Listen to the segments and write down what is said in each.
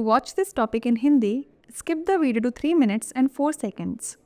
watch this topic in Hindi, skip the video to 3 minutes and 4 seconds.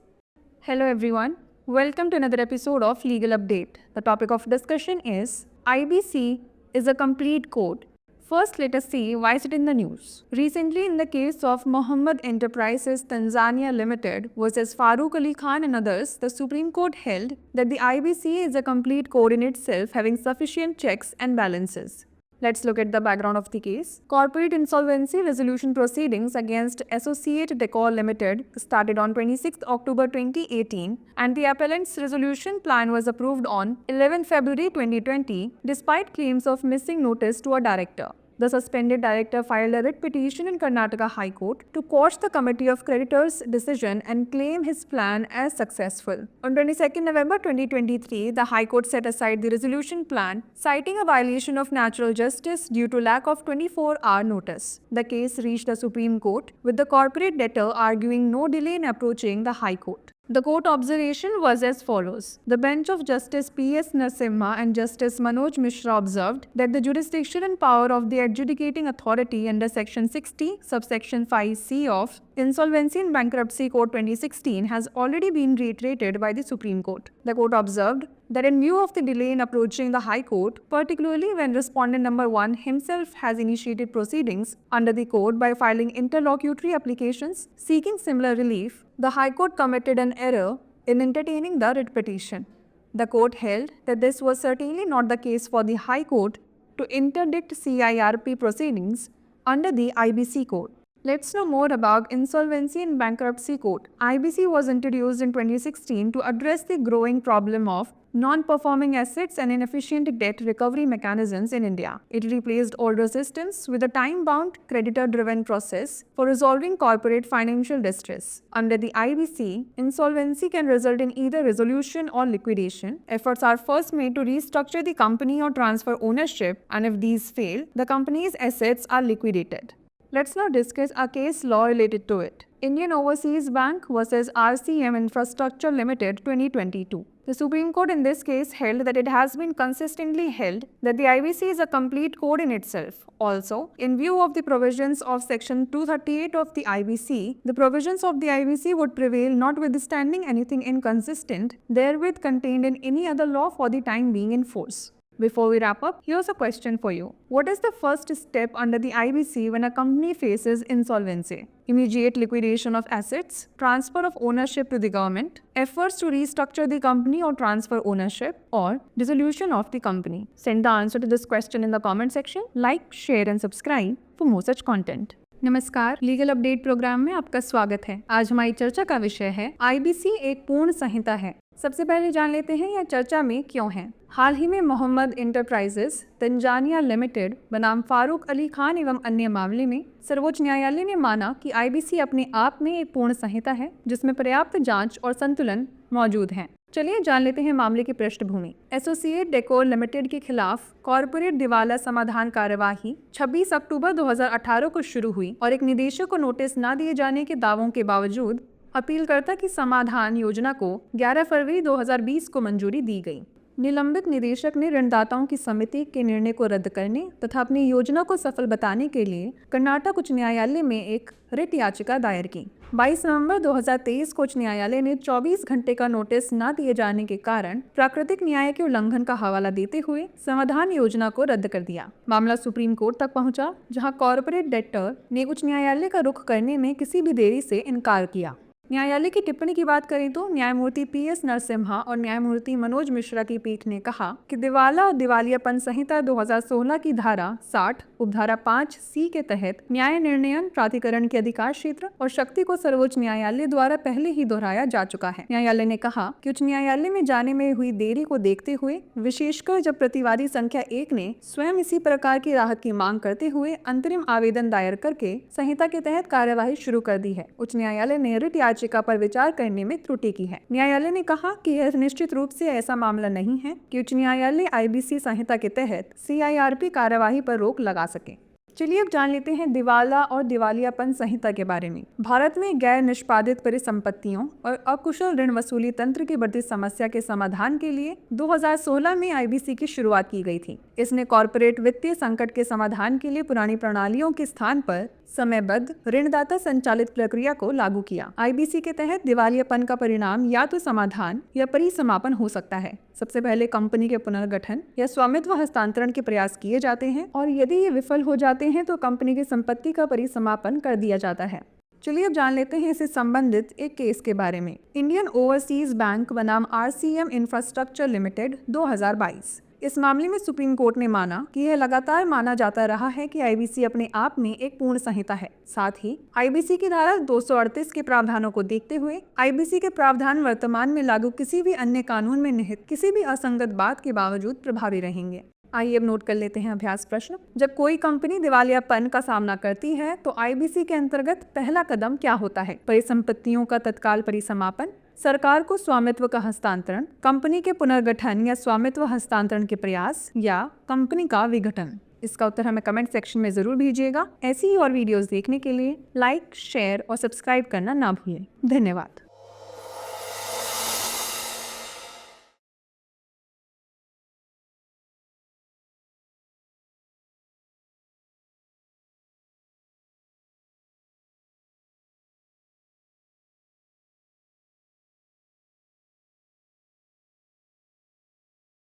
Hello everyone, welcome to another episode of Legal Update. The topic of discussion is IBC is a complete code. First, let us see why is it in the news. Recently, in the case of Mohammed Enterprises Tanzania Limited versus Farooq Ali Khan and others, the Supreme Court held that the IBC is a complete code in itself, having sufficient checks and balances. Let's look at the background of the case. Corporate insolvency resolution proceedings against Associate Decor Limited started on 26 October 2018 and the appellant's resolution plan was approved on 11 February 2020 despite claims of missing notice to a director. The suspended director filed a writ petition in Karnataka High Court to quash the Committee of Creditors' decision and claim his plan as successful. On 22 November 2023, the High Court set aside the resolution plan, citing a violation of natural justice due to lack of 24-hour notice. The case reached the Supreme Court, with the corporate debtor arguing no delay in approaching the High Court. The court observation was as follows. The bench of Justice P.S. Narasimha and Justice Manoj Mishra observed that the jurisdiction and power of the adjudicating authority under Section 60, subsection 5c of Insolvency and Bankruptcy Code 2016 has already been reiterated by the Supreme Court. The court observed that in view of the delay in approaching the High Court, particularly when respondent number 1 himself has initiated proceedings under the code by filing interlocutory applications seeking similar relief, the High Court committed an error in entertaining the writ petition. The court held that this was certainly not the case for the High Court to interdict CIRP proceedings under the IBC Code. Let's know more about Insolvency and Bankruptcy Code. IBC was introduced in 2016 to address the growing problem of non-performing assets and inefficient debt recovery mechanisms in India. It replaced older systems with a time-bound, creditor-driven process for resolving corporate financial distress. Under the IBC, insolvency can result in either resolution or liquidation. Efforts are first made to restructure the company or transfer ownership, and if these fail, the company's assets are liquidated. Let's now discuss a case law related to it. Indian Overseas Bank versus RCM Infrastructure Limited 2022. The Supreme Court in this case held that it has been consistently held that the IBC is a complete code in itself. Also, in view of the provisions of Section 238 of the IBC, the provisions of the IBC would prevail notwithstanding anything inconsistent therewith contained in any other law for the time being in force. Before we wrap up, here's a question for you. What is the first step under the IBC when a company faces insolvency? Immediate liquidation of assets, transfer of ownership to the government, efforts to restructure the company or transfer ownership, or dissolution of the company? Send the answer to this question in the comment section. Like, share and subscribe for more such content. नमस्कार, legal update programme में आपका स्वागत है। आज हमारी चर्चा का विषय है आईबीसी एक पूर्ण संहिता है। सबसे पहले जान लेते हैं यह चर्चा में क्यों है। हाल ही में मोहम्मद एंटरप्राइजेस तंजानिया लिमिटेड बनाम फारूक अली खान एवं अन्य मामले में सर्वोच्च न्यायालय ने माना कि आईबीसी अपने आप में एक पूर्ण संहिता है जिसमें पर्याप्त जांच और संतुलन मौजूद हैं। चलिए जान लेते हैं मामले की पृष्ठभूमि। एसोसिएट डेकोर लिमिटेड के खिलाफ कॉरपोरेट दिवाला समाधान कार्यवाही 26 अक्टूबर 2018 को शुरू हुई और एक निदेशक को नोटिस न दिए जाने के दावों के बावजूद अपीलकर्ता की समाधान योजना को 11 फरवरी 2020 को मंजूरी दी गई। निलंबित निदेशक ने ऋणदाताओं की समिति के निर्णय को रद्द करने तथा अपनी योजना को सफल बताने के लिए कर्नाटक उच्च न्यायालय में एक रिट याचिका दायर की। 22 नवंबर 2023 को उच्च न्यायालय ने 24 घंटे का नोटिस न दिए जाने के कारण प्राकृतिक न्याय के उल्लंघन का हवाला देते हुए समाधान योजना को रद्द कर दिया। मामला सुप्रीम कोर्ट तक पहुंचा, जहां कॉर्पोरेट डेटर ने उच्च न्यायालय का रुख करने में किसी भी देरी से इनकार किया। न्यायालय की टिप्पणी की बात करें तो न्यायमूर्ति पी.एस. नरसिम्हा और न्यायमूर्ति मनोज मिश्रा की पीठ ने कहा कि दिवाला और दिवालियापन संहिता 2016 की धारा 60 उपधारा 5C के तहत न्याय निर्णयन प्राधिकरण के अधिकार क्षेत्र और शक्ति को सर्वोच्च न्यायालय द्वारा पहले ही दोहराया जा चुका है। न्यायालय ने कहा कि उच्च न्यायालय में जाने में हुई देरी को देखते हुए, विशेषकर जब प्रतिवादी संख्या 1 ने स्वयं इसी प्रकार की राहत की मांग करते हुए अंतरिम आवेदन दायर करके संहिता के तहत कार्यवाही शुरू कर दी है, उच्च न्यायालय ने रिट याचिका पर विचार करने में त्रुटि की है। न्यायालय ने कहा कि यह निश्चित रूप से ऐसा मामला नहीं है कि उच्च न्यायालय आईबीसी संहिता के तहत सीआईआरपी कार्यवाही पर रोक लगा सके। चलिए अब जान लेते हैं दिवाला और दिवालियापन संहिता के बारे में। भारत में गैर निष्पादित परिसंपत्तियों और अकुशल ऋण वसूली तंत्र की बढ़ती समस्या के समाधान के लिए 2016 में आईबीसी की शुरुआत की गई थी। इसने कॉरपोरेट वित्तीय संकट के समाधान के लिए पुरानी प्रणालियों के स्थान पर समयबद्ध ऋणदाता संचालित प्रक्रिया को लागू किया। आईबीसी के तहत दिवालियापन का परिणाम या तो समाधान या परिसमापन हो सकता है। सबसे पहले कंपनी के पुनर्गठन या स्वामित्व हस्तांतरण के प्रयास किए जाते हैं और यदि ये विफल हो जाते हैं तो कंपनी की संपत्ति का परिसमापन कर दिया जाता है। चलिए अब जान लेते हैं इससे संबंधित एक केस के बारे में। इंडियन ओवरसीज बैंक बनाम आरसीएम इंफ्रास्ट्रक्चर लिमिटेड 2022। इस मामले में सुप्रीम कोर्ट ने माना कि यह लगातार माना जाता रहा है कि आईबीसी अपने आप में एक पूर्ण संहिता है। साथ ही आईबीसी की धारा 238 के प्रावधानों को देखते हुए आईबीसी के प्रावधान वर्तमान में लागू किसी भी अन्य कानून में निहित किसी भी असंगत बात के बावजूद प्रभावी रहेंगे। आइए अब नोट कर लेते हैं अभ्यास प्रश्न। जब कोई कंपनी दिवालियापन का सामना करती है तो आईबीसी के अंतर्गत पहला कदम क्या होता है? परिसंपत्तियों का तत्काल परिसमापन, सरकार को स्वामित्व का हस्तांतरण, कंपनी के पुनर्गठन या स्वामित्व हस्तांतरण के प्रयास, या कंपनी का विघटन। इसका उत्तर हमें कमेंट सेक्शन में जरूर भेजिएगा। ऐसी ही और वीडियोस देखने के लिए लाइक, शेयर और सब्सक्राइब करना ना भूलें। धन्यवाद।